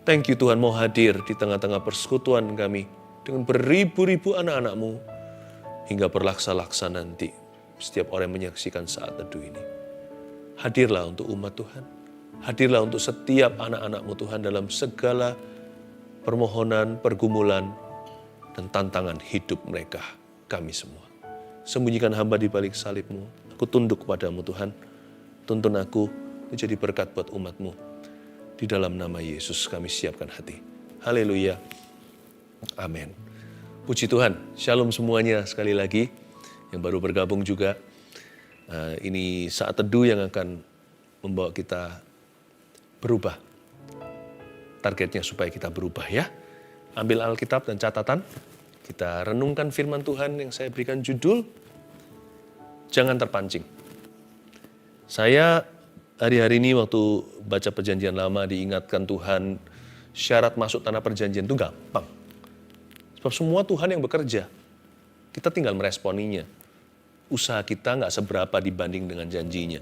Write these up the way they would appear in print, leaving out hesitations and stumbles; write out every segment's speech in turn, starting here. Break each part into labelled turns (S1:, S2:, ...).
S1: Thank you Tuhan mau hadir di tengah-tengah persekutuan kami dengan beribu-ribu anak-anak-Mu hingga berlaksa-laksa nanti setiap orang yang menyaksikan saat teduh ini. Hadirlah untuk umat Tuhan. Hadirlah untuk setiap anak-anak-Mu Tuhan dalam segala permohonan, pergumulan, dan tantangan hidup mereka, kami semua. Sembunyikan hamba di balik salib-Mu. Aku tunduk kepadamu Tuhan. Tuntun aku menjadi berkat buat umat-Mu. Di dalam nama Yesus kami siapkan hati. Haleluya. Amin. Puji Tuhan. Shalom semuanya sekali lagi. Yang baru bergabung juga. Ini saat teduh yang akan membawa kita berubah. Targetnya supaya kita berubah ya. Ambil Alkitab dan catatan. Kita renungkan firman Tuhan yang saya berikan judul. Jangan terpancing. Saya hari-hari ini waktu baca perjanjian lama diingatkan Tuhan syarat masuk tanah perjanjian itu gampang. Sebab semua Tuhan yang bekerja. Kita tinggal meresponinya. Usaha kita nggak seberapa dibanding dengan janjinya.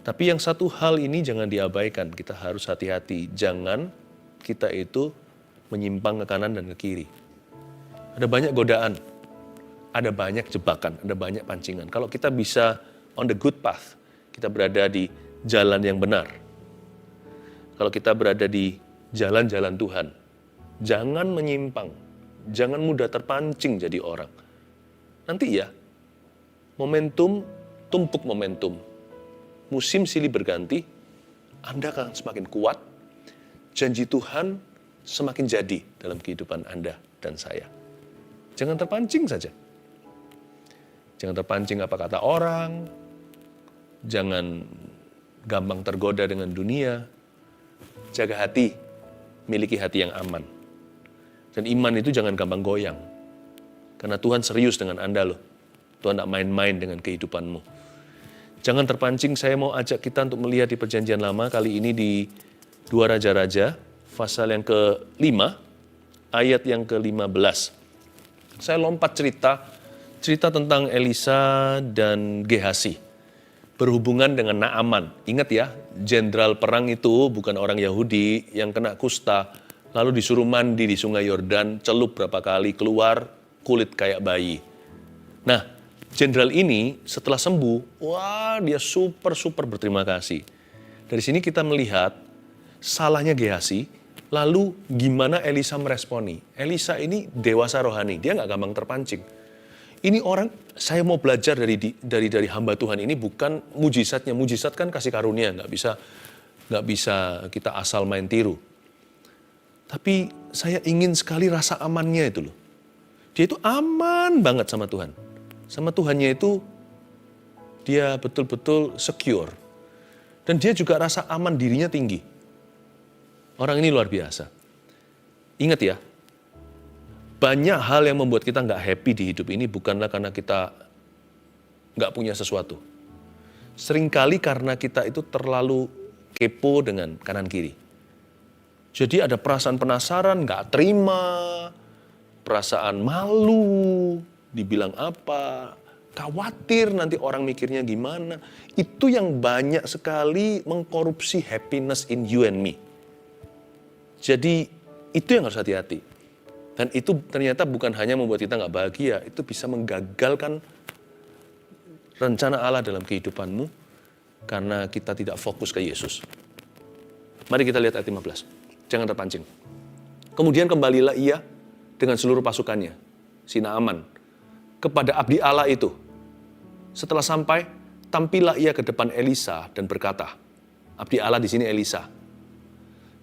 S1: Tapi yang satu hal ini jangan diabaikan. Kita harus hati-hati. Jangan kita itu menyimpang ke kanan dan ke kiri. Ada banyak godaan. Ada banyak jebakan. Ada banyak pancingan. Kalau kita bisa on the good path. Kita berada di jalan yang benar. Kalau kita berada di jalan-jalan Tuhan. Jangan menyimpang. Jangan mudah terpancing jadi orang. Nanti ya. Momentum, tumpuk momentum. Musim silih berganti, Anda akan semakin kuat. Janji Tuhan semakin jadi dalam kehidupan Anda dan saya. Jangan terpancing saja. Jangan terpancing apa kata orang. Jangan gampang tergoda dengan dunia. Jaga hati, miliki hati yang aman. Dan iman itu jangan gampang goyang. Karena Tuhan serius dengan Anda loh. Tuhan tidak main-main dengan kehidupanmu. Jangan terpancing, saya mau ajak kita untuk melihat di perjanjian lama, kali ini di 2 Raja-Raja, pasal yang ke-5, ayat yang ke-15. Saya lompat cerita tentang Elisa dan Gehasi. Berhubungan dengan Naaman. Ingat ya, jenderal perang itu bukan orang Yahudi yang kena kusta, lalu disuruh mandi di sungai Yordan, celup berapa kali, keluar kulit kayak bayi. Nah, jenderal ini setelah sembuh, wah dia super berterima kasih. Dari sini kita melihat salahnya Gehasi, lalu gimana Elisa meresponi. Elisa ini dewasa rohani, dia nggak gampang terpancing. Ini orang, saya mau belajar dari hamba Tuhan ini bukan mujizatnya. Mujizat kan kasih karunia, nggak bisa kita asal main tiru. Tapi saya ingin sekali rasa amannya itu loh. Dia itu aman banget sama Tuhan. Sama Tuhannya itu dia betul-betul secure. Dan dia juga rasa aman dirinya tinggi. Orang ini luar biasa. Ingat ya, banyak hal yang membuat kita nggak happy di hidup ini bukanlah karena kita nggak punya sesuatu. Seringkali karena kita itu terlalu kepo dengan kanan kiri. Jadi ada perasaan penasaran, nggak terima, perasaan malu, dibilang apa, khawatir nanti orang mikirnya gimana. Itu yang banyak sekali mengkorupsi happiness in you and me. Jadi itu yang harus hati-hati. Dan itu ternyata bukan hanya membuat kita nggak bahagia, itu bisa menggagalkan rencana Allah dalam kehidupanmu karena kita tidak fokus ke Yesus. Mari kita lihat ayat 15. Jangan terpancing. Kemudian kembalilah ia dengan seluruh pasukannya, si Naaman, kepada abdi Allah itu. Setelah sampai, tampillah ia ke depan Elisa dan berkata, abdi Allah di sini Elisa,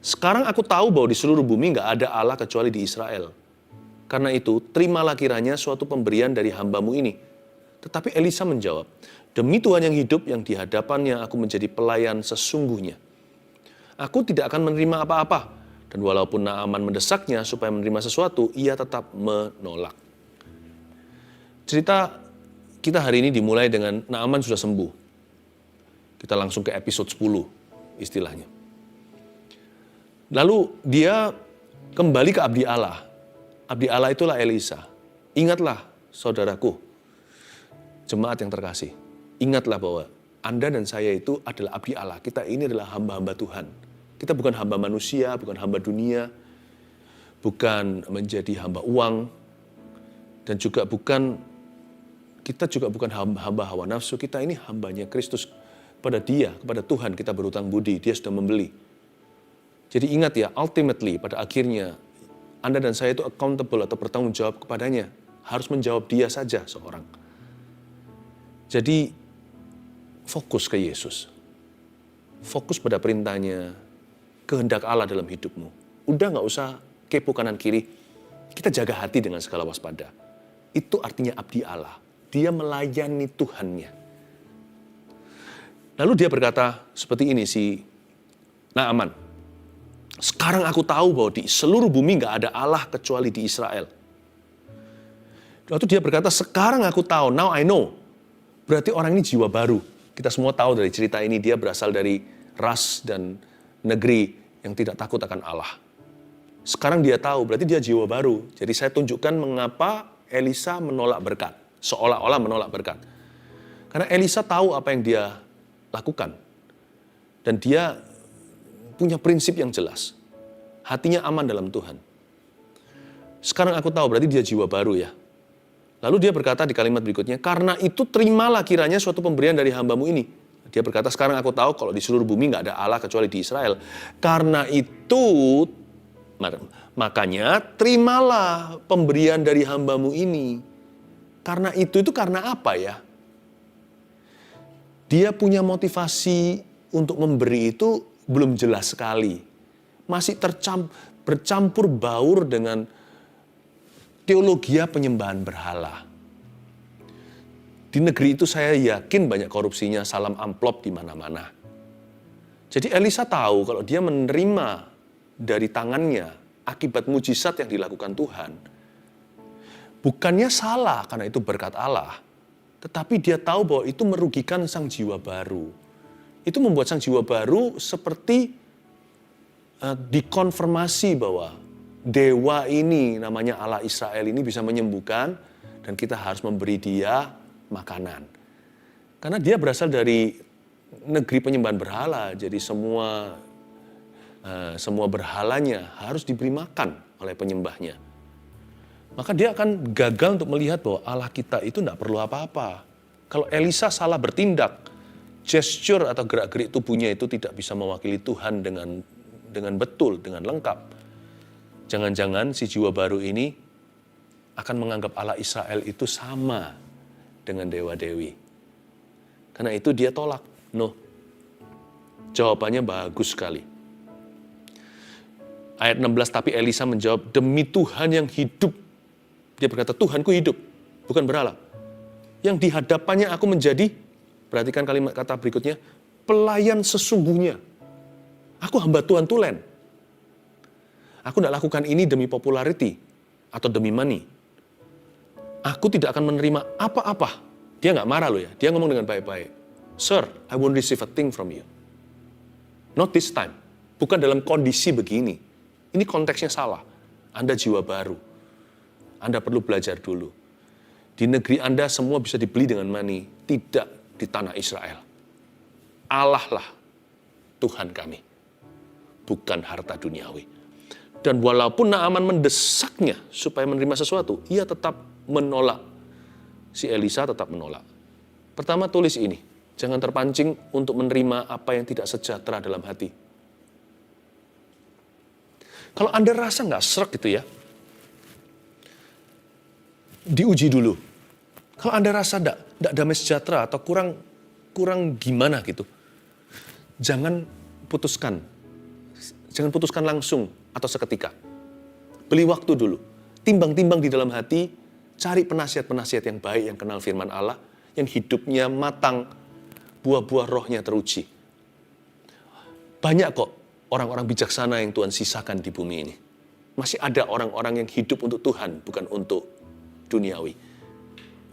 S1: sekarang aku tahu bahwa di seluruh bumi nggak ada Allah kecuali di Israel. Karena itu, terimalah kiranya suatu pemberian dari hambamu ini. Tetapi Elisa menjawab, demi Tuhan yang hidup yang di hadapannya aku menjadi pelayan sesungguhnya. Aku tidak akan menerima apa-apa. Dan walaupun Naaman mendesaknya supaya menerima sesuatu, ia tetap menolak. Cerita kita hari ini dimulai dengan Naaman sudah sembuh. Kita langsung ke episode 10 istilahnya. Lalu dia kembali ke abdi Allah. Abdi Allah itulah Elisa. Ingatlah saudaraku, jemaat yang terkasih. Ingatlah bahwa Anda dan saya itu adalah abdi Allah. Kita ini adalah hamba-hamba Tuhan. Kita bukan hamba manusia, bukan hamba dunia, bukan menjadi hamba uang, dan kita juga bukan hamba hawa nafsu. Kita ini hambanya Kristus. Kepada Dia, kepada Tuhan kita berhutang budi. Dia sudah membeli. Jadi ingat ya, ultimately pada akhirnya Anda dan saya itu accountable atau bertanggung jawab kepadanya. Harus menjawab Dia saja seorang. Jadi fokus ke Yesus. Fokus pada perintahnya, kehendak Allah dalam hidupmu. Udah gak usah kepo kanan kiri. Kita jaga hati dengan segala waspada. Itu artinya abdi Allah. Dia melayani Tuhannya. Lalu dia berkata seperti ini si Naaman. Sekarang aku tahu bahwa di seluruh bumi gak ada Allah kecuali di Israel. Lalu dia berkata, sekarang aku tahu, now I know. Berarti orang ini jiwa baru. Kita semua tahu dari cerita ini, dia berasal dari ras dan negeri yang tidak takut akan Allah. Sekarang dia tahu, berarti dia jiwa baru. Jadi saya tunjukkan mengapa Elisa menolak berkat. Seolah-olah menolak berkat. Karena Elisa tahu apa yang dia lakukan. Dan dia punya prinsip yang jelas. Hatinya aman dalam Tuhan. Sekarang aku tahu, berarti dia jiwa baru ya. Lalu dia berkata di kalimat berikutnya, karena itu terimalah kiranya suatu pemberian dari hambamu ini. Dia berkata, sekarang aku tahu kalau di seluruh bumi gak ada Allah kecuali di Israel. Karena itu, makanya terimalah pemberian dari hambamu ini. Karena itu karena apa ya? Dia punya motivasi untuk memberi itu belum jelas sekali. Masih bercampur baur dengan teologia penyembahan berhala. Di negeri itu saya yakin banyak korupsinya, salam amplop di mana-mana. Jadi Elisa tahu kalau dia menerima dari tangannya akibat mujizat yang dilakukan Tuhan. Bukannya salah karena itu berkat Allah. Tetapi dia tahu bahwa itu merugikan sang jiwa baru. Itu membuat sang jiwa baru seperti dikonfirmasi bahwa dewa ini, namanya Allah Israel ini bisa menyembuhkan dan kita harus memberi dia makanan. Karena dia berasal dari negeri penyembahan berhala, jadi semua berhalanya harus diberi makan oleh penyembahnya. Maka dia akan gagal untuk melihat bahwa Allah kita itu tidak perlu apa-apa. Kalau Elisa salah bertindak, gesture atau gerak-gerik tubuhnya itu tidak bisa mewakili Tuhan dengan betul, dengan lengkap. Jangan-jangan si jiwa baru ini akan menganggap Allah Israel itu sama dengan dewa-dewi. Karena itu dia tolak. No. Jawabannya bagus sekali. Ayat 16, tapi Elisa menjawab, demi Tuhan yang hidup. Dia berkata, Tuhanku hidup, bukan berhala. Yang di hadapannya aku menjadi, perhatikan kalimat kata berikutnya, pelayan sesungguhnya. Aku hamba Tuhan tulen. Aku tidak lakukan ini demi popularity atau demi money. Aku tidak akan menerima apa-apa. Dia nggak marah loh ya. Dia ngomong dengan baik-baik. Sir, I won't receive a thing from you. Not this time. Bukan dalam kondisi begini. Ini konteksnya salah. Anda jiwa baru. Anda perlu belajar dulu. Di negeri Anda semua bisa dibeli dengan money. Tidak di tanah Israel. Allah lah Tuhan kami. Bukan harta duniawi. Dan walaupun Naaman mendesaknya supaya menerima sesuatu, ia tetap menolak. Si Elisa tetap menolak. Pertama tulis ini, jangan terpancing untuk menerima apa yang tidak sejahtera dalam hati. Kalau Anda rasa nggak srek gitu ya, diuji dulu. Kalau Anda rasa nggak damai sejahtera atau kurang gimana gitu, jangan putuskan langsung atau seketika. Beli waktu dulu. Timbang-timbang di dalam hati, cari penasihat-penasihat yang baik, yang kenal firman Allah, yang hidupnya matang, buah-buah rohnya teruji. Banyak kok orang-orang bijaksana yang Tuhan sisakan di bumi ini. Masih ada orang-orang yang hidup untuk Tuhan, bukan untuk duniawi.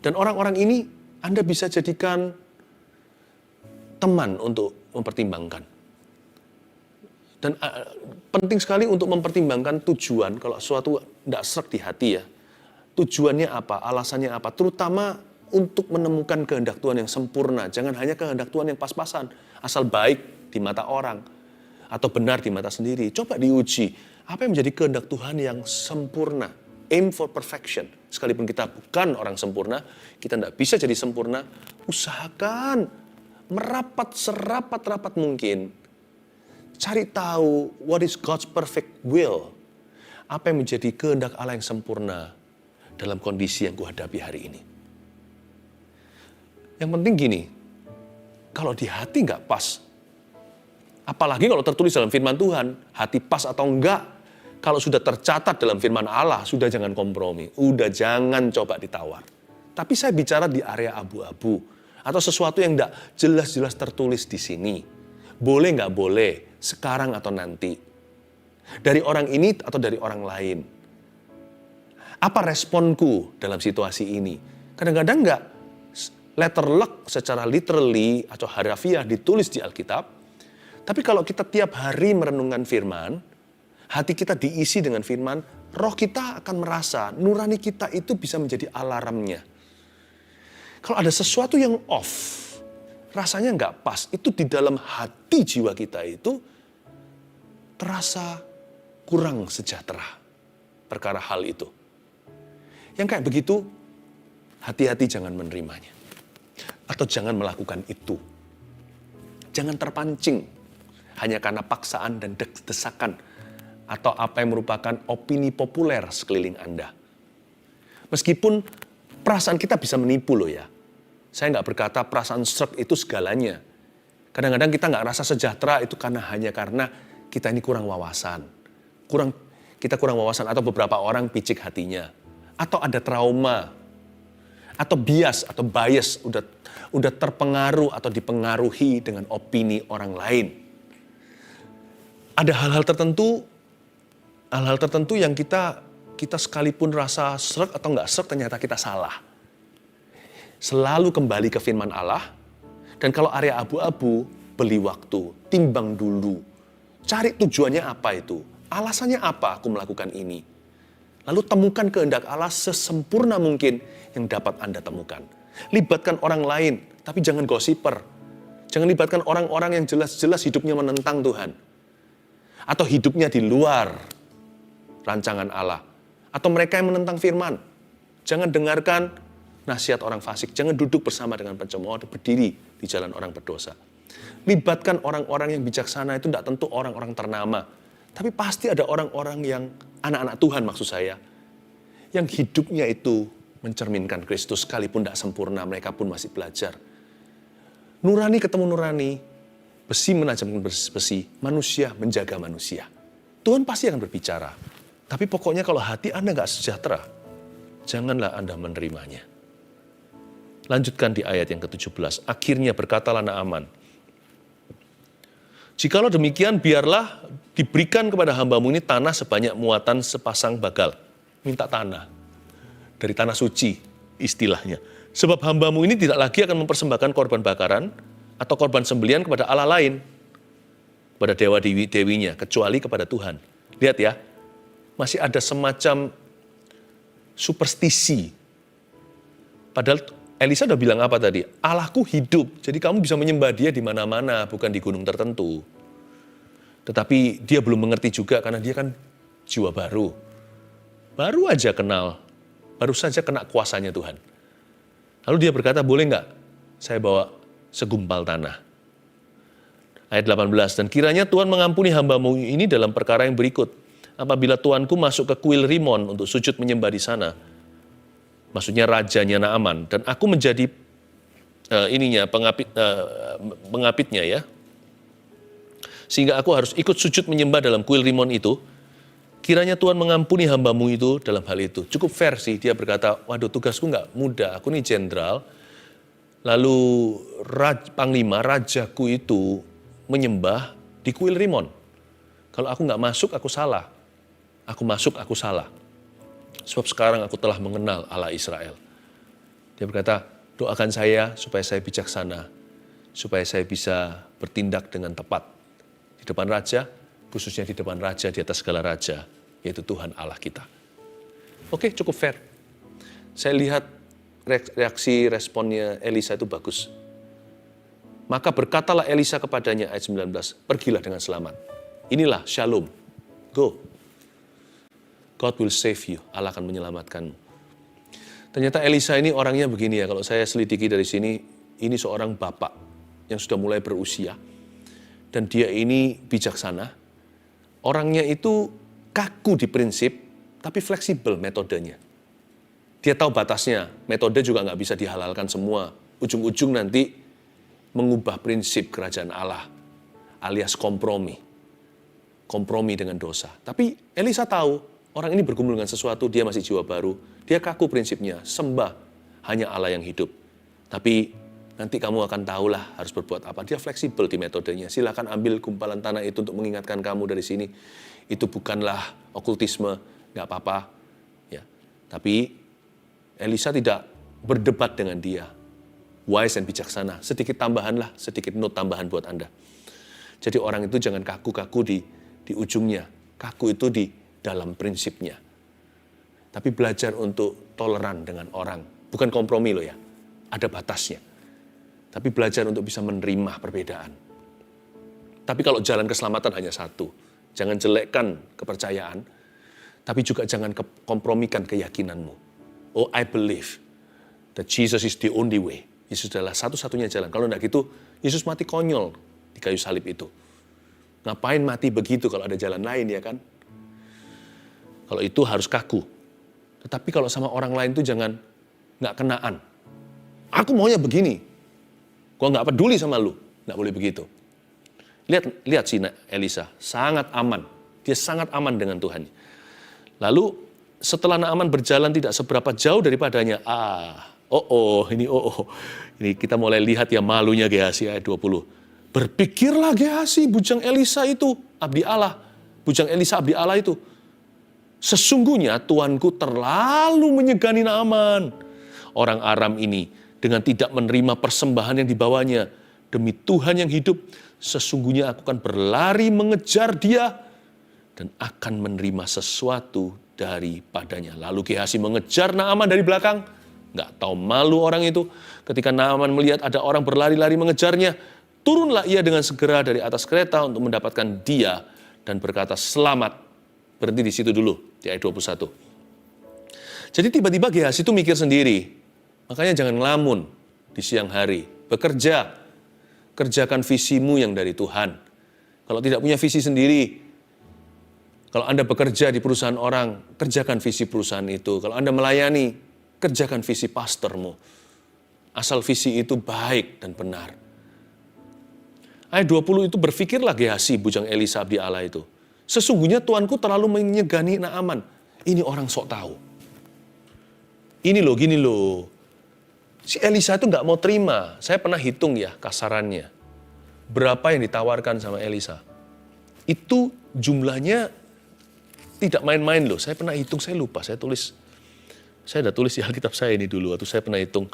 S1: Dan orang-orang ini Anda bisa jadikan teman untuk mempertimbangkan. Dan penting sekali untuk mempertimbangkan tujuan, kalau sesuatu tidak srek di hati ya. Tujuannya apa, alasannya apa, terutama untuk menemukan kehendak Tuhan yang sempurna. Jangan hanya kehendak Tuhan yang pas-pasan, asal baik di mata orang. atau benar di mata sendiri. Coba diuji, apa yang menjadi kehendak Tuhan yang sempurna. Aim for perfection. Sekalipun kita bukan orang sempurna, kita tidak bisa jadi sempurna, usahakan merapat serapat-rapat mungkin. Cari tahu what is God's perfect will. Apa yang menjadi kehendak Allah yang sempurna dalam kondisi yang kuhadapi hari ini. Yang penting gini, kalau di hati nggak pas, apalagi kalau tertulis dalam firman Tuhan, hati pas atau enggak, kalau sudah tercatat dalam firman Allah, sudah jangan kompromi, udah jangan coba ditawar. Tapi saya bicara di area abu-abu, atau sesuatu yang enggak jelas-jelas tertulis di sini. Boleh nggak boleh, sekarang atau nanti. Dari orang ini atau dari orang lain. Apa responku dalam situasi ini? Kadang-kadang enggak letter luck secara literally atau harafiah ditulis di Alkitab. Tapi kalau kita tiap hari merenungkan firman, hati kita diisi dengan firman, roh kita akan merasa, nurani kita itu bisa menjadi alarmnya. Kalau ada sesuatu yang off, rasanya nggak pas, itu di dalam hati jiwa kita itu terasa kurang sejahtera perkara hal itu. Yang kayak begitu, hati-hati jangan menerimanya. Atau jangan melakukan itu. Jangan terpancing hanya karena paksaan dan desakan atau apa yang merupakan opini populer sekeliling Anda. Meskipun perasaan kita bisa menipu loh ya. Saya nggak berkata perasaan sreg itu segalanya. Kadang-kadang kita nggak rasa sejahtera itu hanya karena kita ini kurang wawasan. Kita kurang wawasan atau beberapa orang picik hatinya. Atau ada trauma. Atau bias udah terpengaruh atau dipengaruhi dengan opini orang lain. Ada hal-hal tertentu yang kita sekalipun rasa sreg atau nggak sreg ternyata kita salah. Selalu kembali ke firman Allah. Dan kalau area abu-abu, beli waktu, timbang dulu. Cari tujuannya apa itu. Alasannya apa aku melakukan ini? Lalu temukan kehendak Allah sesempurna mungkin yang dapat Anda temukan. Libatkan orang lain, tapi jangan gosiper. Jangan libatkan orang-orang yang jelas-jelas hidupnya menentang Tuhan. Atau hidupnya di luar rancangan Allah. Atau mereka yang menentang firman. Jangan dengarkan nasihat orang fasik. Jangan duduk bersama dengan pencemooh atau berdiri di jalan orang berdosa. Libatkan orang-orang yang bijaksana itu tidak tentu orang-orang ternama. Tapi pasti ada orang-orang yang, anak-anak Tuhan maksud saya, yang hidupnya itu mencerminkan Kristus sekalipun tidak sempurna, mereka pun masih belajar. Nurani ketemu nurani, besi menajamkan besi, manusia menjaga manusia. Tuhan pasti akan berbicara. Tapi pokoknya kalau hati Anda nggak sejahtera, janganlah Anda menerimanya. Lanjutkan di ayat yang ke-17. Akhirnya berkatalah Naaman, jikalau demikian, biarlah diberikan kepada hambamu ini tanah sebanyak muatan sepasang bagal. Minta tanah. Dari tanah suci, istilahnya. Sebab hambamu ini tidak lagi akan mempersembahkan korban bakaran atau korban sembelian kepada Allah lain. Kepada dewa-dewinya, kecuali kepada Tuhan. Lihat ya, masih ada semacam superstisi. Padahal Elisa udah bilang apa tadi? Allahku hidup, jadi kamu bisa menyembah dia di mana-mana, bukan di gunung tertentu. Tetapi dia belum mengerti juga karena dia kan jiwa baru. Baru aja kenal, baru saja kena kuasanya Tuhan. Lalu dia berkata, boleh nggak saya bawa segumpal tanah? Ayat 18, dan kiranya Tuhan mengampuni hambamu ini dalam perkara yang berikut. Apabila Tuanku masuk ke kuil Rimon untuk sujud menyembah di sana, maksudnya rajanya Naaman, dan aku menjadi pengapitnya ya, sehingga aku harus ikut sujud menyembah dalam kuil Rimon itu, kiranya Tuhan mengampuni hambamu itu dalam hal itu. Cukup fair sih, dia berkata, waduh tugasku nggak mudah, aku ini jenderal, lalu panglima, rajaku itu menyembah di kuil Rimon. Kalau aku nggak masuk, aku salah. Aku masuk, aku salah. Sebab sekarang aku telah mengenal Allah Israel. Dia berkata, doakan saya supaya saya bijaksana, supaya saya bisa bertindak dengan tepat di depan raja, khususnya di depan raja di atas segala raja, yaitu Tuhan Allah kita. Oke, cukup fair. Saya lihat reaksi responnya Elisa itu bagus. Maka berkatalah Elisa kepadanya, ayat 19, pergilah dengan selamat. Inilah shalom, go. God will save you, Allah akan menyelamatkanmu. Ternyata Elisa ini orangnya begini ya, kalau saya selidiki dari sini, ini seorang bapak yang sudah mulai berusia. Dan dia ini bijaksana. Orangnya itu kaku di prinsip, tapi fleksibel metodenya. Dia tahu batasnya, metode juga nggak bisa dihalalkan semua. Ujung-ujung nanti mengubah prinsip kerajaan Allah, alias kompromi dengan dosa. Tapi Elisa tahu, orang ini bergumul dengan sesuatu, dia masih jiwa baru, dia kaku prinsipnya, sembah hanya Allah yang hidup. Tapi nanti kamu akan tahulah harus berbuat apa. Dia fleksibel di metodenya. Silakan ambil gumpalan tanah itu untuk mengingatkan kamu dari sini. Itu bukanlah okultisme, nggak apa-apa. Ya. Tapi Elisa tidak berdebat dengan dia. Wise dan bijaksana. Sedikit tambahan lah, sedikit note tambahan buat Anda. Jadi orang itu jangan kaku-kaku di ujungnya. Kaku itu di dalam prinsipnya. Tapi belajar untuk toleran dengan orang. Bukan kompromi loh ya. Ada batasnya. Tapi belajar untuk bisa menerima perbedaan. Tapi kalau jalan keselamatan hanya satu. Jangan jelekkan kepercayaan. Tapi juga jangan kompromikan keyakinanmu. Oh, I believe that Jesus is the only way. Yesus adalah satu-satunya jalan. Kalau enggak gitu, Yesus mati konyol di kayu salib itu. Ngapain mati begitu kalau ada jalan lain ya kan? Kalau itu harus kaku. Tetapi kalau sama orang lain itu jangan nggak kenaan. Aku maunya begini. Gua nggak peduli sama lu. Nggak boleh begitu. Lihat si Elisa, sangat aman. Dia sangat aman dengan Tuhan. Lalu setelah Naaman berjalan tidak seberapa jauh daripadanya, ini kita mulai lihat ya malunya Gehazi ayat 20. Berpikirlah Gehazi, bujang Elisa itu, abdi Allah. Bujang Elisa abdi Allah itu. Sesungguhnya tuanku terlalu menyegani Naaman. Orang Aram ini dengan tidak menerima persembahan yang dibawanya. Demi Tuhan yang hidup, sesungguhnya aku akan berlari mengejar dia dan akan menerima sesuatu daripadanya. Lalu Gehazi mengejar Naaman dari belakang. Nggak tahu malu orang itu. Ketika Naaman melihat ada orang berlari-lari mengejarnya, turunlah ia dengan segera dari atas kereta untuk mendapatkan dia dan berkata, selamat. Berhenti di situ dulu, di ayat 21. Jadi tiba-tiba Gehazi itu mikir sendiri. Makanya jangan ngelamun di siang hari. Bekerja. Kerjakan visimu yang dari Tuhan. Kalau tidak punya visi sendiri, kalau Anda bekerja di perusahaan orang, kerjakan visi perusahaan itu. Kalau Anda melayani, kerjakan visi pastormu. Asal visi itu baik dan benar. Ayat 20 itu berpikirlah Gehazi, bujang Elisa abdi Allah itu. Sesungguhnya tuanku terlalu menyegani Naaman. Ini orang sok tahu. Ini loh, gini loh. Si Elisa itu nggak mau terima. Saya pernah hitung ya kasarannya. Berapa yang ditawarkan sama Elisa. Itu jumlahnya tidak main-main loh. Saya pernah hitung, saya lupa. Saya udah tulis di Alkitab saya ini dulu. Waktu saya pernah hitung.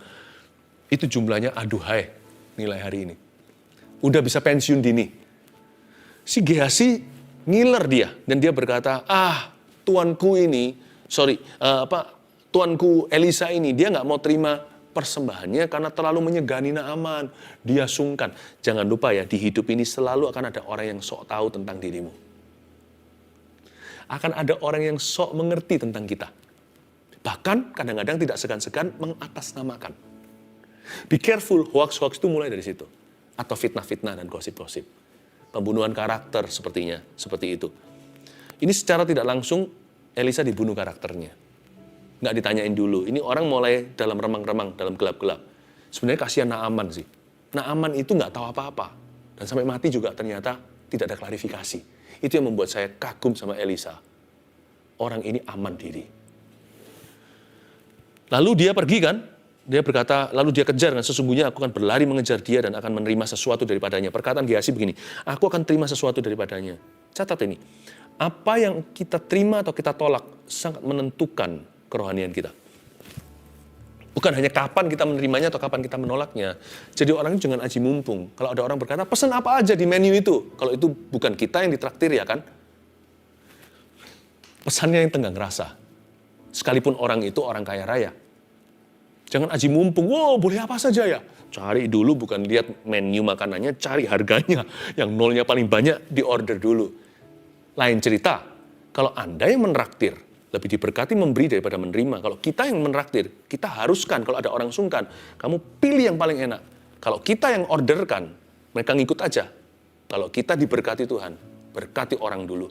S1: Itu jumlahnya aduhai nilai hari ini. Udah bisa pensiun dini. Si Gehazi ngiler dia. Dan dia berkata, tuanku Elisa ini, dia nggak mau terima persembahannya karena terlalu menyegani Naaman. Dia sungkan. Jangan lupa ya, di hidup ini selalu akan ada orang yang sok tahu tentang dirimu. Akan ada orang yang sok mengerti tentang kita. Bahkan kadang-kadang tidak segan-segan mengatasnamakan. Be careful, hoax-hoax itu mulai dari situ. Atau fitnah-fitnah dan gosip-gosip. Pembunuhan karakter sepertinya, seperti itu. Ini secara tidak langsung Elisa dibunuh karakternya. Nggak ditanyain dulu. Ini orang mulai dalam remang-remang, dalam gelap-gelap. Sebenarnya kasihan Naaman sih. Naaman itu nggak tahu apa-apa. Dan sampai mati juga ternyata tidak ada klarifikasi. Itu yang membuat saya kagum sama Elisa. Orang ini aman diri. Lalu dia pergi kan? Dia berkata, lalu dia kejar kan, sesungguhnya aku akan berlari mengejar dia dan akan menerima sesuatu daripadanya. Perkataan Gehazi begini, aku akan terima sesuatu daripadanya. Catat ini, apa yang kita terima atau kita tolak sangat menentukan kerohanian kita. Bukan hanya kapan kita menerimanya atau kapan kita menolaknya. Jadi orang jangan aji mumpung. Kalau ada orang berkata, pesan apa aja di menu itu. Kalau itu bukan kita yang ditraktir ya kan. Pesannya yang tenggang rasa. Sekalipun orang itu orang kaya raya. Jangan aji mumpung, wow boleh apa saja ya. Cari dulu bukan lihat menu makanannya, cari harganya. Yang nolnya paling banyak, diorder dulu. Lain cerita, kalau Anda yang menraktir, lebih diberkati memberi daripada menerima. Kalau kita yang menraktir, kita haruskan kalau ada orang sungkan, kamu pilih yang paling enak. Kalau kita yang orderkan, mereka ngikut aja. Kalau kita diberkati Tuhan, berkati orang dulu.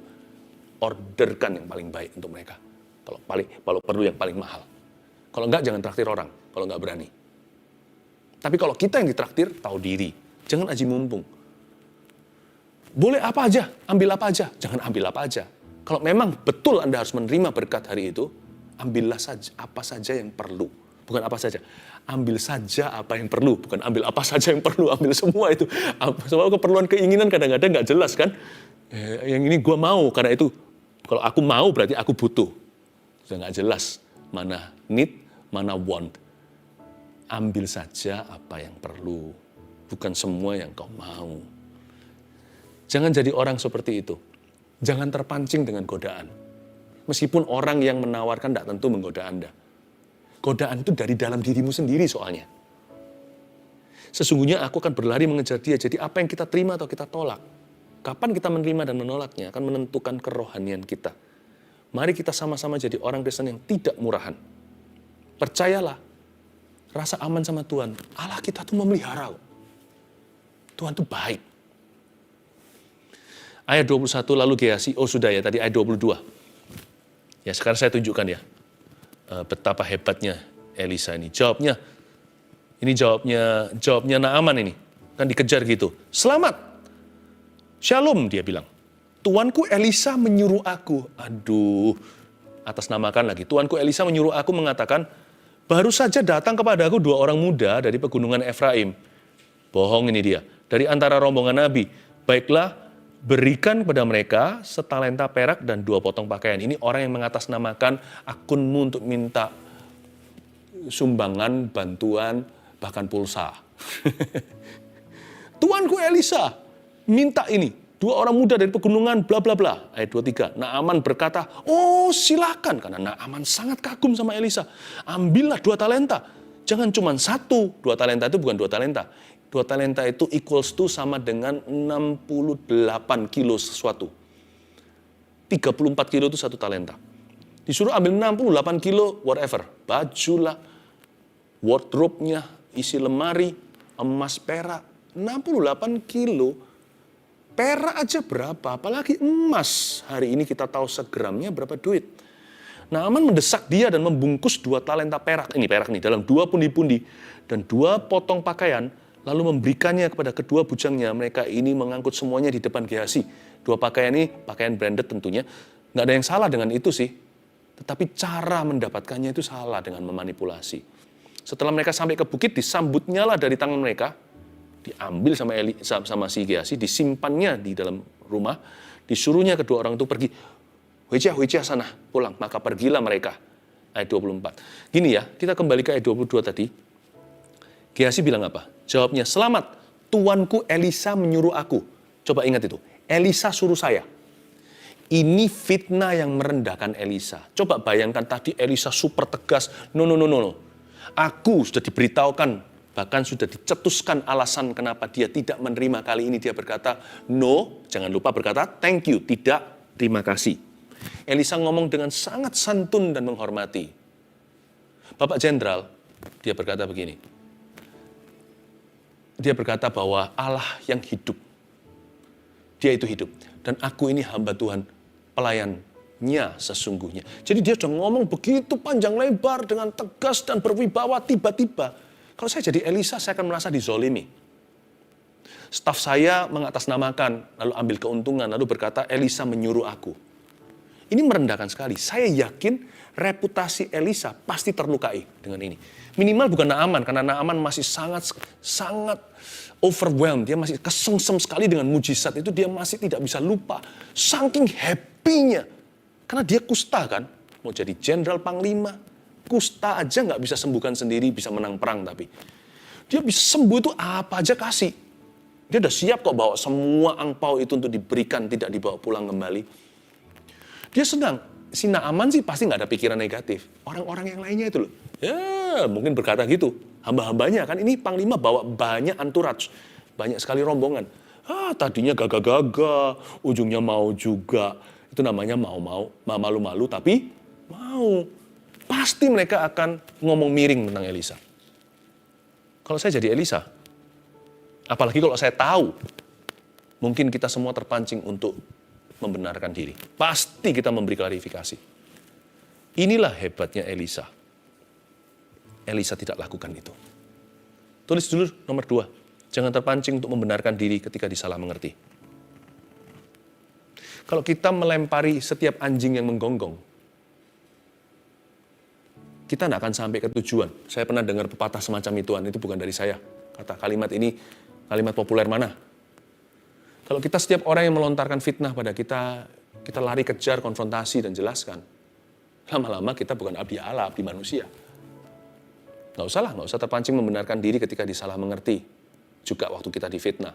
S1: Orderkan yang paling baik untuk mereka. Kalau perlu yang paling mahal. Kalau enggak, jangan traktir orang, kalau enggak berani. Tapi kalau kita yang ditraktir, tahu diri. Jangan aji mumpung. Boleh apa aja, ambil apa aja. Jangan ambil apa aja. Kalau memang betul Anda harus menerima berkat hari itu, ambillah saja apa saja yang perlu. Bukan apa saja. Ambil saja apa yang perlu. Bukan ambil apa saja yang perlu. Ambil semua itu. Semua keperluan keinginan kadang-kadang nggak jelas kan. Yang ini gue mau, karena itu. Kalau aku mau berarti aku butuh. Sudah nggak jelas. Mana need, mana want. Ambil saja apa yang perlu. Bukan semua yang kau mau. Jangan jadi orang seperti itu. Jangan terpancing dengan godaan. Meskipun orang yang menawarkan tidak tentu menggoda Anda. Godaan itu dari dalam dirimu sendiri soalnya. Sesungguhnya aku akan berlari mengejar dia. Jadi apa yang kita terima atau kita tolak. Kapan kita menerima dan menolaknya akan menentukan kerohanian kita. Mari kita sama-sama jadi orang Kristen yang tidak murahan. Percayalah, rasa aman sama Tuhan. Allah kita tuh memelihara. Tuhan tuh baik. Ayat 21 lalu Gehazi, sudah ya tadi ayat 22. Ya sekarang saya tunjukkan ya. Betapa hebatnya Elisa ini. Jawabnya Naaman ini. Kan dikejar gitu. Selamat. Shalom dia bilang. Tuanku Elisa menyuruh aku. Aduh. Atas namakan lagi. Tuanku Elisa menyuruh aku mengatakan, baru saja datang kepada aku 2 orang muda dari pegunungan Efraim. Bohong ini dia. Dari antara rombongan Nabi. Baiklah, berikan kepada mereka setalenta perak dan 2 potong pakaian. Ini orang yang mengatasnamakan akunmu untuk minta sumbangan, bantuan, bahkan pulsa. Tuanku Elisa minta ini. 2 orang muda dari pegunungan bla bla bla. Ayat 23. Naaman berkata, silakan. Karena Naaman sangat kagum sama Elisa. Ambillah 2 talenta. Jangan cuma 1. 2 talenta itu bukan 2 talenta. 2 talenta itu equals to sama dengan 68 kilo sesuatu. 34 kilo itu 1 talenta. Disuruh ambil 68 kilo, whatever. Baju lah, wardrobe-nya, isi lemari, emas perak. 68 kilo, perak aja berapa, apalagi emas. Hari ini kita tahu segramnya berapa duit. Naaman mendesak dia dan membungkus 2 talenta perak. Ini perak nih, dalam 2 pundi-pundi. Dan 2 potong pakaian, lalu memberikannya kepada kedua bujangnya. Mereka ini mengangkut semuanya di depan Gehazi. 2 pakaian ini, pakaian branded tentunya. Nggak ada yang salah dengan itu sih. Tetapi cara mendapatkannya itu salah dengan memanipulasi. Setelah mereka sampai ke bukit, disambutnya lah dari tangan mereka. Diambil sama si Gehazi, disimpannya di dalam rumah. Disuruhnya kedua orang itu pergi. Wejah sana, pulang. Maka pergilah mereka. Ayat 24. Gini ya, kita kembali ke ayat 22 tadi. Gehazi bilang apa? Jawabnya, selamat, tuanku Elisa menyuruh aku. Coba ingat itu, Elisa suruh saya. Ini fitnah yang merendahkan Elisa. Coba bayangkan tadi Elisa super tegas. No. Aku sudah diberitahukan, bahkan sudah dicetuskan alasan kenapa dia tidak menerima. Kali ini dia berkata, no, jangan lupa berkata, thank you, tidak, terima kasih. Elisa ngomong dengan sangat santun dan menghormati. Bapak Jenderal, dia berkata begini. Dia berkata bahwa Allah yang hidup. Dia itu hidup. Dan aku ini hamba Tuhan, pelayannya sesungguhnya. Jadi dia sudah ngomong begitu panjang lebar dengan tegas dan berwibawa. Tiba-tiba, kalau saya jadi Elisa, saya akan merasa dizolimi. Staf saya mengatasnamakan, lalu ambil keuntungan, lalu berkata, Elisa menyuruh aku. Ini merendahkan sekali. Saya yakin reputasi Elisa pasti terlukai dengan ini. Minimal bukan Naaman, karena Naaman masih sangat overwhelmed. Dia masih kesengsem sekali dengan mujizat itu, dia masih tidak bisa lupa. Saking happy-nya. Karena dia kusta kan, mau jadi jenderal panglima. Kusta aja nggak bisa sembuhkan sendiri, bisa menang perang tapi. Dia bisa sembuh itu apa aja kasih. Dia udah siap kok bawa semua angpau itu untuk diberikan, tidak dibawa pulang kembali. Dia senang. Si Naaman sih pasti nggak ada pikiran negatif. Orang-orang yang lainnya itu loh. Ya mungkin berkata gitu. Hamba-hambanya kan, ini panglima bawa banyak entourage, banyak sekali rombongan. Tadinya gagah-gagah, ujungnya mau juga. Itu namanya mau-mau, malu-malu tapi mau. Pasti mereka akan ngomong miring tentang Elisa. Kalau saya jadi Elisa, apalagi kalau saya tahu, mungkin kita semua terpancing untuk membenarkan diri. Pasti kita memberi klarifikasi. Inilah hebatnya Elisa. Elisa tidak lakukan itu. Tulis dulu nomor 2. Jangan terpancing untuk membenarkan diri ketika disalah mengerti. Kalau kita melempari setiap anjing yang menggonggong, kita tidak akan sampai ke tujuan. Saya pernah dengar pepatah semacam itu bukan dari saya. Kata kalimat ini, kalimat populer mana? Kalau kita setiap orang yang melontarkan fitnah pada kita, kita lari kejar, konfrontasi dan jelaskan. Lama-lama kita bukan abdi Allah, abdi manusia. Nggak usah terpancing membenarkan diri ketika disalah mengerti. Juga waktu kita difitnah.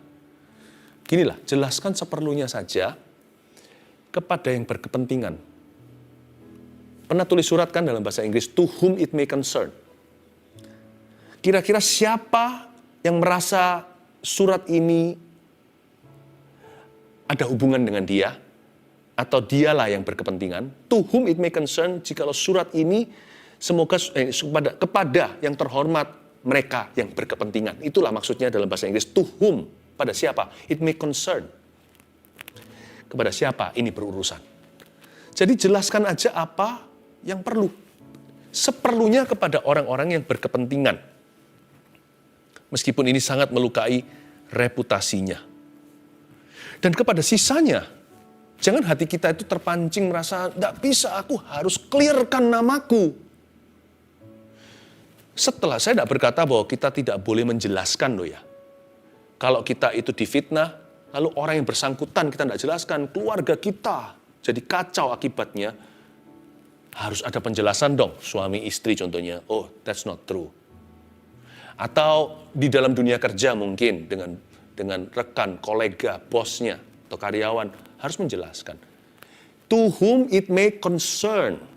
S1: Ginilah, jelaskan seperlunya saja kepada yang berkepentingan. Pernah tulis surat kan dalam bahasa Inggris, to whom it may concern. Kira-kira siapa yang merasa surat ini ada hubungan dengan dia, atau dialah yang berkepentingan, to whom it may concern, jikalau surat ini semoga kepada yang terhormat mereka yang berkepentingan. Itulah maksudnya dalam bahasa Inggris, to whom, pada siapa, it may concern. Kepada siapa ini berurusan. Jadi jelaskan aja apa yang perlu. Seperlunya kepada orang-orang yang berkepentingan. Meskipun ini sangat melukai reputasinya. Dan kepada sisanya, jangan hati kita itu terpancing merasa, tidak bisa, aku harus clearkan namaku. Setelah saya tidak berkata bahwa kita tidak boleh menjelaskan loh ya. Kalau kita itu difitnah, lalu orang yang bersangkutan kita tidak jelaskan, keluarga kita jadi kacau akibatnya, harus ada penjelasan dong, suami istri contohnya, oh that's not true. Atau di dalam dunia kerja mungkin dengan rekan, kolega, bosnya, atau karyawan, harus menjelaskan. To whom it may concern.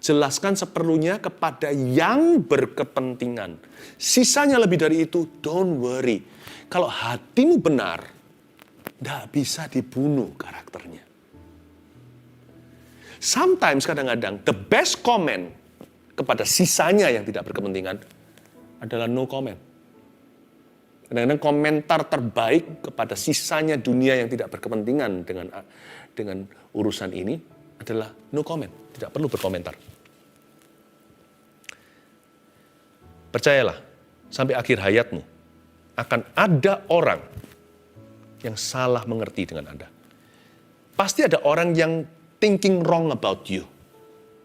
S1: Jelaskan seperlunya kepada yang berkepentingan. Sisanya lebih dari itu, don't worry. Kalau hatimu benar, tidak bisa dibunuh karakternya. Sometimes kadang-kadang the best comment kepada sisanya yang tidak berkepentingan adalah no comment. Kadang-kadang komentar terbaik kepada sisanya dunia yang tidak berkepentingan dengan urusan ini adalah no comment, tidak perlu berkomentar. Percayalah, sampai akhir hayatmu akan ada orang yang salah mengerti dengan Anda. Pasti ada orang yang thinking wrong about you,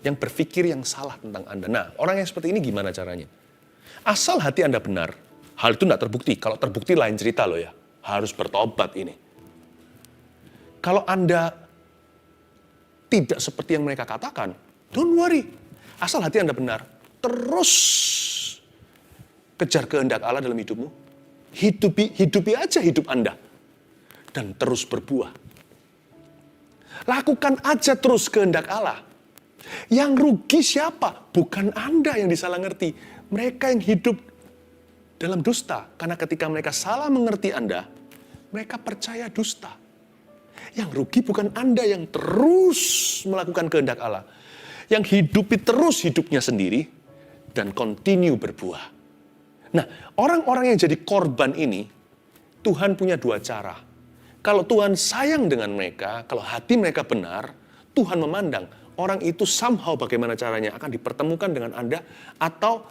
S1: yang berpikir yang salah tentang Anda. Nah, orang yang seperti ini gimana caranya? Asal hati Anda benar, hal itu tidak terbukti. Kalau terbukti lain cerita loh ya, harus bertobat ini. Kalau Anda tidak seperti yang mereka katakan, don't worry. Asal hati Anda benar, terus kejar kehendak Allah dalam hidupmu. Hidupi aja hidup Anda. Dan terus berbuah. Lakukan aja terus kehendak Allah. Yang rugi siapa? Bukan Anda yang disalah ngerti. Mereka yang hidup dalam dusta. Karena ketika mereka salah mengerti Anda, mereka percaya dusta. Yang rugi bukan Anda yang terus melakukan kehendak Allah. Yang hidupi terus hidupnya sendiri dan continue berbuah. Nah, orang-orang yang jadi korban ini, Tuhan punya 2 cara. Kalau Tuhan sayang dengan mereka, kalau hati mereka benar, Tuhan memandang orang itu somehow bagaimana caranya akan dipertemukan dengan Anda atau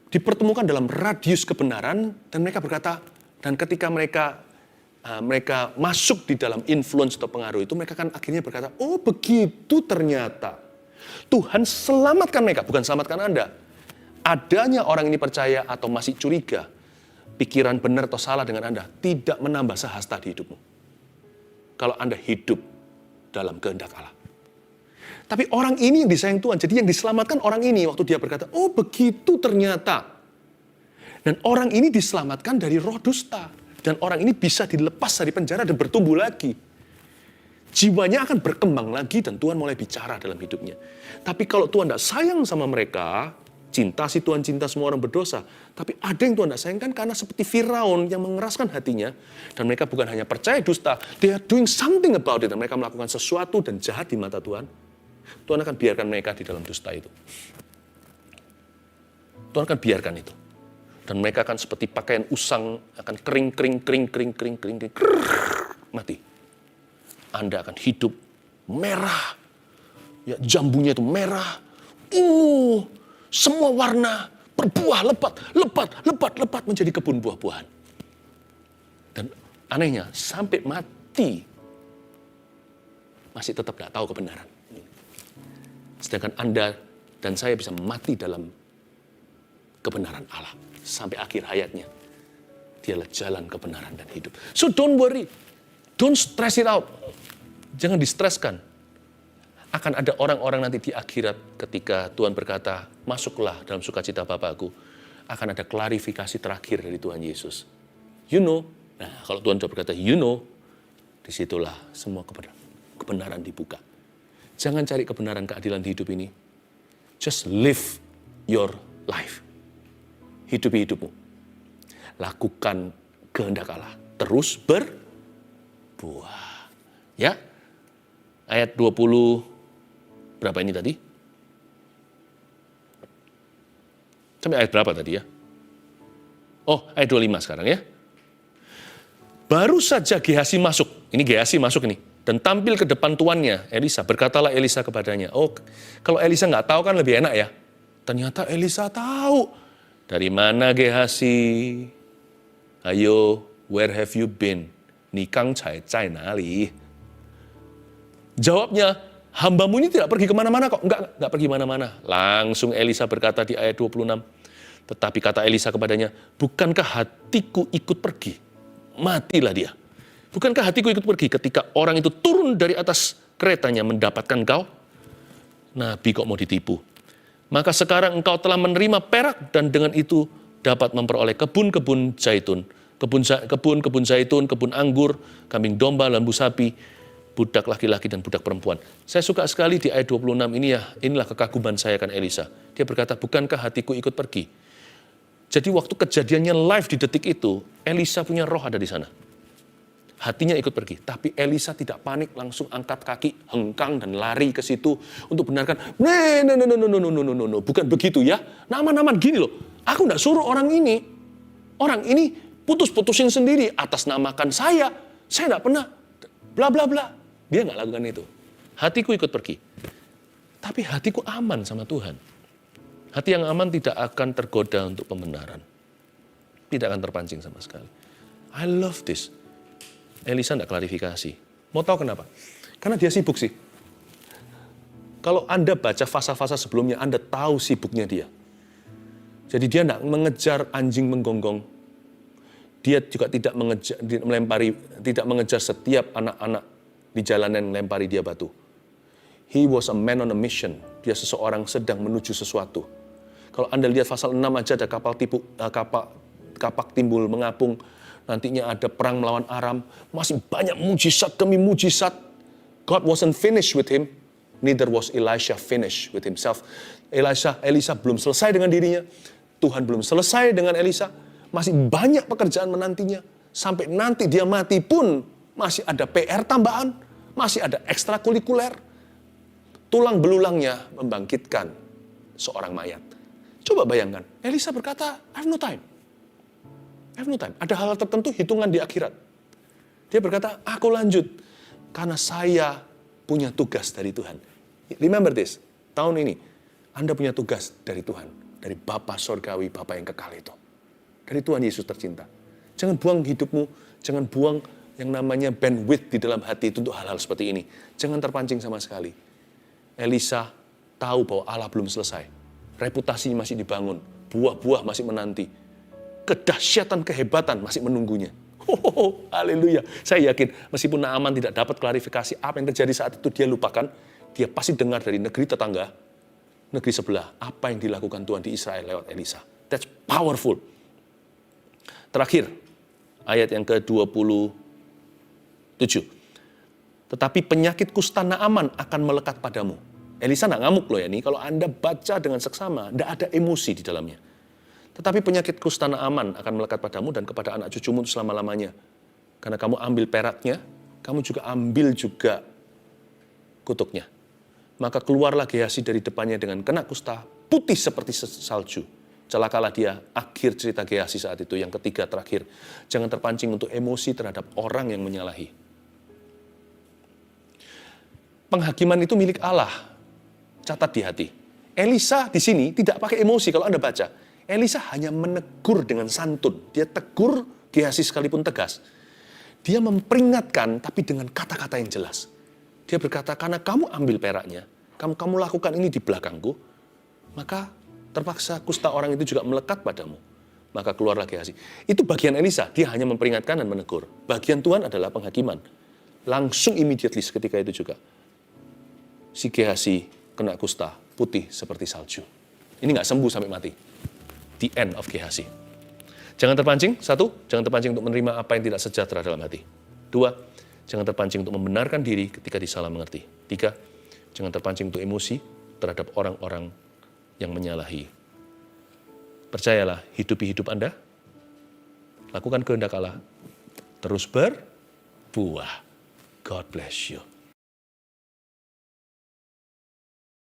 S1: dipertemukan dalam radius kebenaran dan mereka berkata, dan ketika mereka masuk di dalam influence atau pengaruh itu, mereka kan akhirnya berkata, oh begitu ternyata. Tuhan selamatkan mereka, bukan selamatkan Anda. Adanya orang ini percaya atau masih curiga, pikiran benar atau salah dengan Anda, tidak menambah sehasta di hidupmu. Kalau Anda hidup dalam kehendak Allah. Tapi orang ini yang disayang Tuhan, jadi yang diselamatkan orang ini waktu dia berkata, oh begitu ternyata. Dan orang ini diselamatkan dari roh dusta. Dan orang ini bisa dilepas dari penjara dan bertumbuh lagi. Jiwanya akan berkembang lagi dan Tuhan mulai bicara dalam hidupnya. Tapi kalau Tuhan tidak sayang sama mereka, Cinta si Tuhan, cinta semua orang berdosa. Tapi ada yang Tuhan tidak sayangkan karena seperti Firaun yang mengeraskan hatinya. Dan mereka bukan hanya percaya dusta, they are doing something about it. Dan mereka melakukan sesuatu dan jahat di mata Tuhan. Tuhan akan biarkan mereka di dalam dusta itu. Tuhan akan biarkan itu. Dan mereka akan seperti pakaian usang, akan kering, mati. Anda akan hidup merah. Ya, jambunya itu merah. Semua warna berbuah lebat menjadi kebun buah-buahan. Dan anehnya, sampai mati masih tetap tidak tahu kebenaran. Sedangkan Anda dan saya bisa mati dalam kebenaran Allah. Sampai akhir hayatnya. Dialah jalan kebenaran dan hidup. So don't worry. Don't stress it out. Jangan distreskan. Akan ada orang-orang nanti di akhirat ketika Tuhan berkata, masuklah dalam sukacita Bapakku. Akan ada klarifikasi terakhir dari Tuhan Yesus. You know. Nah, kalau Tuhan sudah berkata, you know. Disitulah semua kebenaran dibuka. Jangan cari kebenaran keadilan di hidup ini. Just live your life. Hidupi hidupmu. Lakukan kehendak Allah. Terus berbuah. Ya. Ayat 20, berapa ini tadi? Sampai ayat berapa tadi ya? Oh, ayat 25 sekarang ya. Baru saja Gehazi masuk. Ini Gehazi masuk ini. Dan tampil ke depan tuannya, Elisa. Berkatalah Elisa kepadanya. Oh, kalau Elisa nggak tahu kan lebih enak ya. Ternyata Elisa tahu. Dari mana Gehazi? Ayo, where have you been? Nikang cai cai nali. Jawabnya, hambamu ini tidak pergi kemana-mana kok. Enggak pergi mana-mana. Langsung Elisa berkata di ayat 26. Tetapi kata Elisa kepadanya, bukankah hatiku ikut pergi? Matilah dia. Bukankah hatiku ikut pergi ketika orang itu turun dari atas keretanya mendapatkan kau? Nabi kok mau ditipu? Maka sekarang engkau telah menerima perak dan dengan itu dapat memperoleh kebun-kebun zaitun, kebun zaitun, kebun anggur, kambing domba, lembu sapi, budak laki-laki dan budak perempuan. Saya suka sekali di ayat 26 ini ya, inilah kekaguman saya kan Elisa. Dia berkata, bukankah hatiku ikut pergi? Jadi waktu kejadiannya live di detik itu, Elisa punya roh ada di sana. Hatinya ikut pergi, tapi Elisa tidak panik, langsung angkat kaki, hengkang dan lari ke situ untuk benarkan. No, bukan begitu ya. Aman-aman gini loh. Aku enggak suruh orang ini putus-putusin sendiri atas namakan saya. Saya enggak pernah bla bla bla. Dia enggak lakukan itu. Hatiku ikut pergi. Tapi hatiku aman sama Tuhan. Hati yang aman tidak akan tergoda untuk pembenaran. Tidak akan terpancing sama sekali. I love this. Elisa tidak klarifikasi. Mau tahu kenapa? Karena dia sibuk sih. Kalau Anda baca fasa-fasa sebelumnya, Anda tahu sibuknya dia. Jadi dia tidak mengejar anjing menggonggong. Dia juga tidak mengejar setiap anak-anak di jalanan melempari dia batu. He was a man on a mission. Dia seseorang sedang menuju sesuatu. Kalau Anda lihat pasal 6 aja ada kapak timbul mengapung. Nantinya ada perang melawan Aram. Masih banyak mujizat demi mujizat. God wasn't finished with him. Neither was Elisha finished with himself. Elisa belum selesai dengan dirinya. Tuhan belum selesai dengan Elisa. Masih banyak pekerjaan menantinya. Sampai nanti dia mati pun masih ada PR tambahan. Masih ada ekstrakurikuler. Tulang belulangnya membangkitkan seorang mayat. Coba bayangkan. Elisa berkata, I have no time. Ada hal tertentu hitungan di akhirat. Dia berkata, aku lanjut. Karena saya punya tugas dari Tuhan. Remember this, tahun ini, Anda punya tugas dari Tuhan. Dari Bapa Sorgawi, Bapa yang kekal itu. Dari Tuhan Yesus tercinta. Jangan buang hidupmu, jangan buang yang namanya bandwidth di dalam hati itu untuk hal-hal seperti ini. Jangan terpancing sama sekali. Elisa tahu bahwa Allah belum selesai. Reputasinya masih dibangun. Buah-buah masih menanti. Kedahsyatan, kehebatan masih menunggunya. Haleluya. Saya yakin meskipun Naaman tidak dapat klarifikasi apa yang terjadi saat itu, dia lupakan. Dia pasti dengar dari negeri tetangga, negeri sebelah, apa yang dilakukan Tuhan di Israel lewat Elisa. That's powerful. Terakhir, ayat yang ke-27. Tetapi penyakit kusta Naaman akan melekat padamu. Elisa nggak ngamuk loh ya ini. Kalau Anda baca dengan seksama, tidak ada emosi di dalamnya. Tetapi penyakit kusta Naaman akan melekat padamu dan kepada anak cucumu selama-lamanya. Karena kamu ambil peraknya, kamu juga ambil juga kutuknya. Maka keluarlah Gehazi dari depannya dengan kena kusta, putih seperti salju. Celakalah dia, akhir cerita Gehazi saat itu. Yang ketiga terakhir, jangan terpancing untuk emosi terhadap orang yang menyalahi. Penghakiman itu milik Allah. Catat di hati. Elisa di sini tidak pakai emosi kalau Anda baca. Elisa hanya menegur dengan santun. Dia tegur Gehazi sekalipun tegas. Dia memperingatkan tapi dengan kata-kata yang jelas. Dia berkata, karena kamu ambil peraknya, kamu lakukan ini di belakangku, maka terpaksa kusta orang itu juga melekat padamu. Maka keluarlah Gehazi. Itu bagian Elisa, dia hanya memperingatkan dan menegur. Bagian Tuhan adalah penghakiman. Langsung immediately seketika itu juga. Si Gehazi kena kusta, putih seperti salju. Ini nggak sembuh sampai mati. The end of Gehazi. Jangan terpancing, satu, jangan terpancing untuk menerima apa yang tidak sejahtera dalam hati. Dua, jangan terpancing untuk membenarkan diri ketika disalah mengerti. Tiga, jangan terpancing untuk emosi terhadap orang-orang yang menyalahi. Percayalah, hidupi hidup Anda, lakukan kehendak Allah, terus berbuah. God bless you.